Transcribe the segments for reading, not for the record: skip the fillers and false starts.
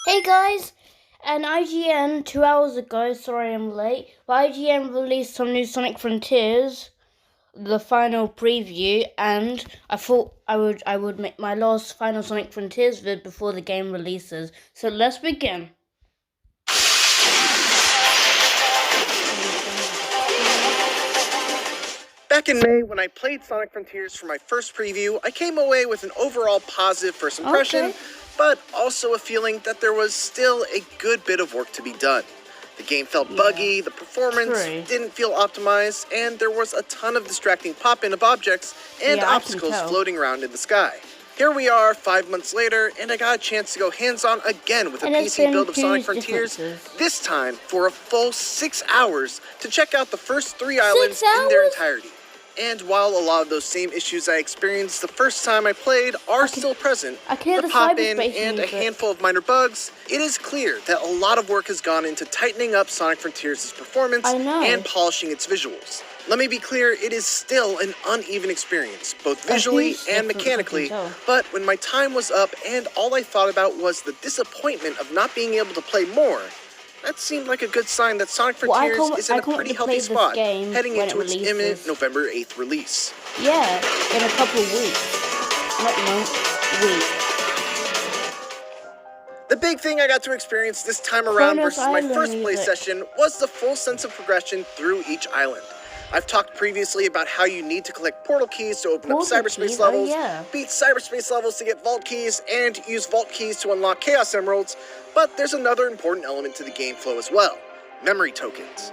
Hey guys, and IGN 2 hours ago, sorry I'm late, but IGN released some new Sonic Frontiers, the final preview, and I thought I would make my last final Sonic Frontiers vid before the game releases. So let's begin. Back in May, when I played Sonic Frontiers for my first preview, I came away with an overall positive first impression, but also a feeling that there was still a good bit of work to be done. The game felt buggy, the performance didn't feel optimized, and there was a ton of distracting pop-in of objects and obstacles floating around in the sky. Here we are 5 months later, and I got a chance to go hands-on again with a PC build of Sonic Frontiers, this time for a full 6 hours to check out the first 3 islands in their entirety. And while a lot of those same issues I experienced the first time I played are still present, the pop-in and a handful of minor bugs, it is clear that a lot of work has gone into tightening up Sonic Frontiers' performance and polishing its visuals. Let me be clear, it is still an uneven experience, both visually and mechanically, but when my time was up and all I thought about was the disappointment of not being able to play more, that seemed like a good sign that Sonic Frontiers is in a pretty healthy spot heading into its imminent November 8th release. Yeah, in a couple of weeks. Not months, weeks. The big thing I got to experience this time around versus my first play session was the full sense of progression through each island. I've talked previously about how you need to collect portal keys to open up cyberspace levels, beat cyberspace levels to get vault keys, and use vault keys to unlock Chaos Emeralds, but there's another important element to the game flow as well: memory tokens.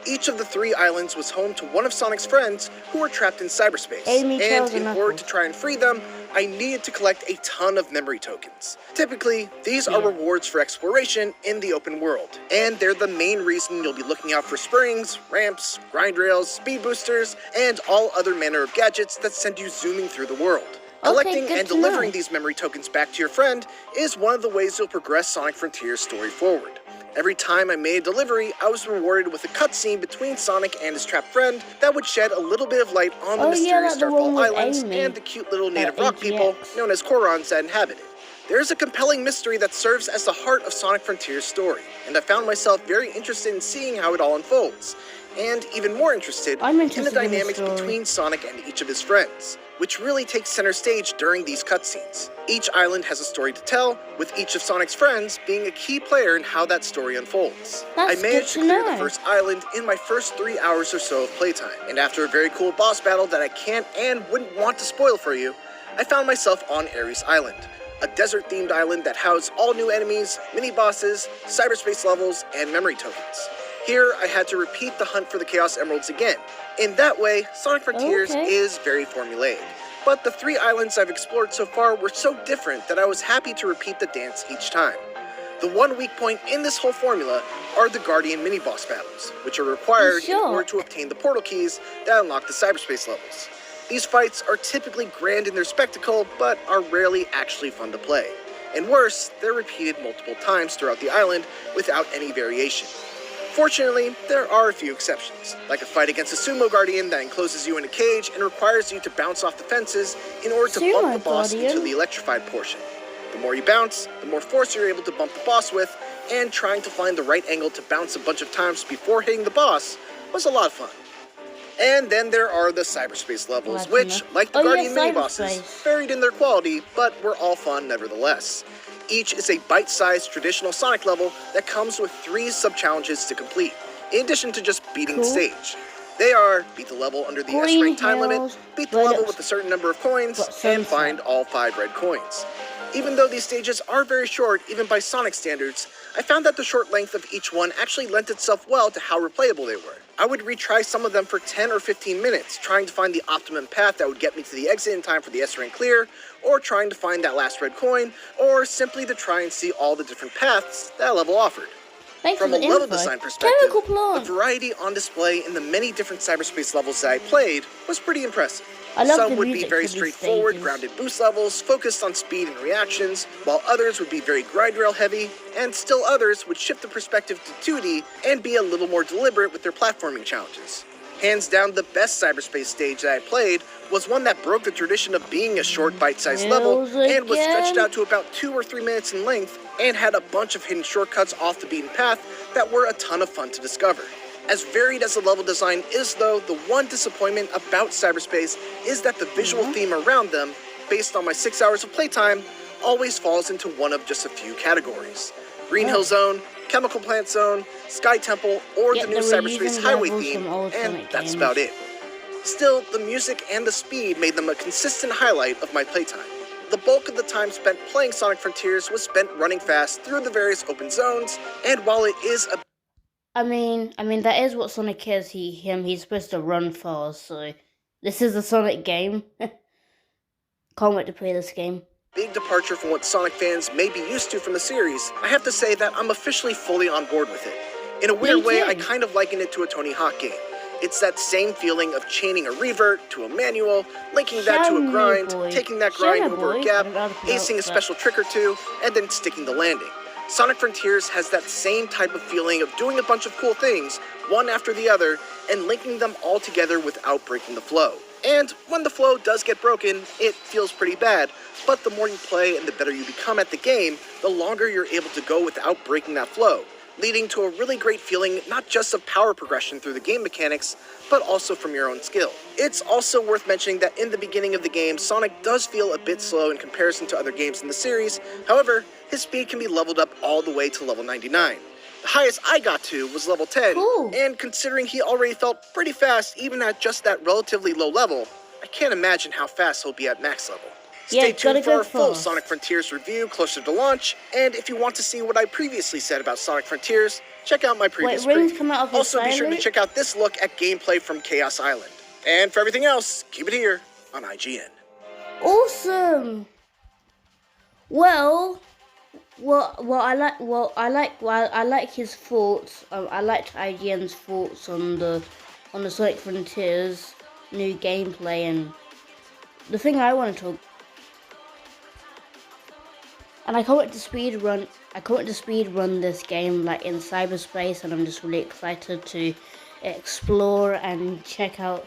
Each of the 3 islands was home to one of Sonic's friends who were trapped in cyberspace, and in order to try and free them, I needed to collect a ton of memory tokens. Typically, these are rewards for exploration in the open world, and they're the main reason you'll be looking out for springs, ramps, grind rails, speed boosters, and all other manner of gadgets that send you zooming through the world. Collecting and delivering these memory tokens back to your friend is one of the ways you'll progress Sonic Frontiers' story forward. Every time I made a delivery, I was rewarded with a cutscene between Sonic and his trapped friend that would shed a little bit of light on the mysterious Starfall Islands and the cute little native rock people known as Korons that inhabit it. There's a compelling mystery that serves as the heart of Sonic Frontiers' story, and I found myself very interested in seeing how it all unfolds, and even more interested in the dynamics between Sonic and each of his friends, which really takes center stage during these cutscenes. Each island has a story to tell, with each of Sonic's friends being a key player in how that story unfolds. I managed to clear the first island in my first 3 hours or so of playtime, and after a very cool boss battle that I can't and wouldn't want to spoil for you, I found myself on Ares Island, a desert-themed island that housed all new enemies, mini-bosses, cyberspace levels, and memory tokens. Here, I had to repeat the hunt for the Chaos Emeralds again. In that way, Sonic Frontiers is very formulaic. But the 3 islands I've explored so far were so different that I was happy to repeat the dance each time. The one weak point in this whole formula are the Guardian mini-boss battles, which are required in order to obtain the portal keys that unlock the cyberspace levels. These fights are typically grand in their spectacle, but are rarely actually fun to play. And worse, they're repeated multiple times throughout the island without any variation. Fortunately, there are a few exceptions, like a fight against a Sumo Guardian that encloses you in a cage and requires you to bounce off the fences in order to bump the boss into the electrified portion. The more you bounce, the more force you're able to bump the boss with, and trying to find the right angle to bounce a bunch of times before hitting the boss was a lot of fun. And then there are the cyberspace levels, which, like the Guardian mini-bosses, varied in their quality, but were all fun nevertheless. Each is a bite-sized traditional Sonic level that comes with 3 sub-challenges to complete, in addition to just beating the stage. They are: beat the level under the S-rank time limit, beat the level with a certain number of coins, and find all 5 red coins. Even though these stages are very short, even by Sonic standards, I found that the short length of each one actually lent itself well to how replayable they were. I would retry some of them for 10 or 15 minutes, trying to find the optimum path that would get me to the exit in time for the S-rank clear, or trying to find that last red coin, or simply to try and see all the different paths that level offered. From a level design perspective, the variety on display in the many different cyberspace levels that I played was pretty impressive. Some would be very straightforward, grounded boost levels, focused on speed and reactions, while others would be very grind rail heavy, and still others would shift the perspective to 2D and be a little more deliberate with their platforming challenges. Hands down, the best cyberspace stage that I played was one that broke the tradition of being a short bite-sized level and was stretched out to about 2 or 3 minutes in length and had a bunch of hidden shortcuts off the beaten path that were a ton of fun to discover. As varied as the level design is though, the one disappointment about cyberspace is that the visual theme around them, based on my 6 hours of playtime, always falls into one of just a few categories. Green Hill Zone, Chemical Plant Zone, Sky Temple, or the new Cyberspace Highway theme, and that's about it. Still, the music and the speed made them a consistent highlight of my playtime. The bulk of the time spent playing Sonic Frontiers was spent running fast through the various open zones, and while it is a I mean, that is what Sonic is. He's supposed to run fast, so this is a Sonic game. Can't wait to play this game. Big departure from what Sonic fans may be used to from the series, I have to say that I'm officially fully on board with it. In a weird way, I kind of liken it to a Tony Hawk game. It's that same feeling of chaining a revert to a manual, linking that to a grind, taking that grind over a gap, acing a special trick or two, and then sticking the landing. Sonic Frontiers has that same type of feeling of doing a bunch of cool things, one after the other, and linking them all together without breaking the flow. And when the flow does get broken, it feels pretty bad, but the more you play and the better you become at the game, the longer you're able to go without breaking that flow, leading to a really great feeling not just of power progression through the game mechanics, but also from your own skill. It's also worth mentioning that in the beginning of the game, Sonic does feel a bit slow in comparison to other games in the series. However, his speed can be leveled up all the way to level 99. The highest I got to was level 10, and considering he already felt pretty fast even at just that relatively low level, I can't imagine how fast he'll be at max level. Stay tuned for our full Sonic Frontiers review closer to launch, and if you want to see what I previously said about Sonic Frontiers, check out my previous preview. Also, be sure to check out this look at gameplay from Chaos Island. And for everything else, keep it here on IGN. Awesome! I like his thoughts. I liked IGN's thoughts on the Sonic Frontiers new gameplay, and the thing I want to talk. And I can't wait to speed run. This game like in cyberspace, and I'm just really excited to explore and check out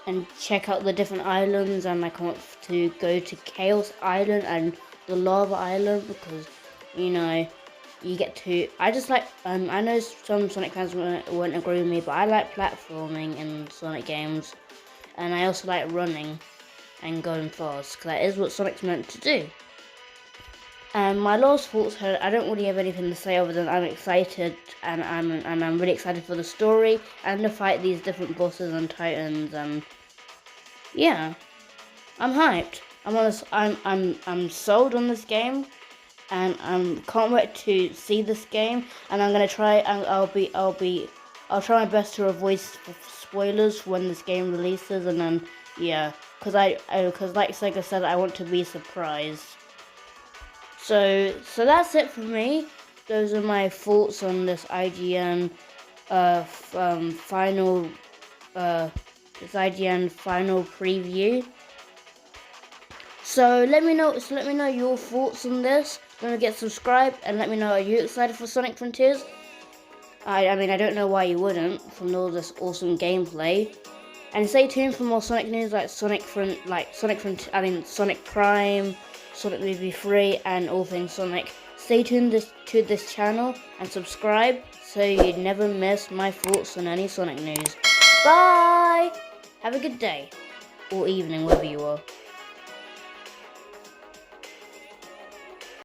the different islands. And I can't wait to go to Chaos Island and the Lava Island, because you get to. I just like. I know some Sonic fans won't agree with me, but I like platforming in Sonic games, and I also like running and going fast, because that is what Sonic's meant to do. And my last thoughts are, I don't really have anything to say other than I'm excited, and I'm really excited for the story and to fight these different bosses and titans, and yeah, I'm hyped. I'm sold on this game, and can't wait to see this game. And I'm gonna try, and I'll try my best to avoid spoilers when this game releases, and then because like Sega said, I want to be surprised. So that's it for me. Those are my thoughts on this IGN final preview. So let me know your thoughts on this. Don't forget to subscribe, and let me know, are you excited for Sonic Frontiers? I mean, I don't know why you wouldn't, from all this awesome gameplay. And stay tuned for more Sonic news, like Sonic Prime, Sonic Movie 3, and all things Sonic. Stay tuned to this channel and subscribe so you never miss my thoughts on any Sonic news. Bye! Have a good day, or evening, wherever you are.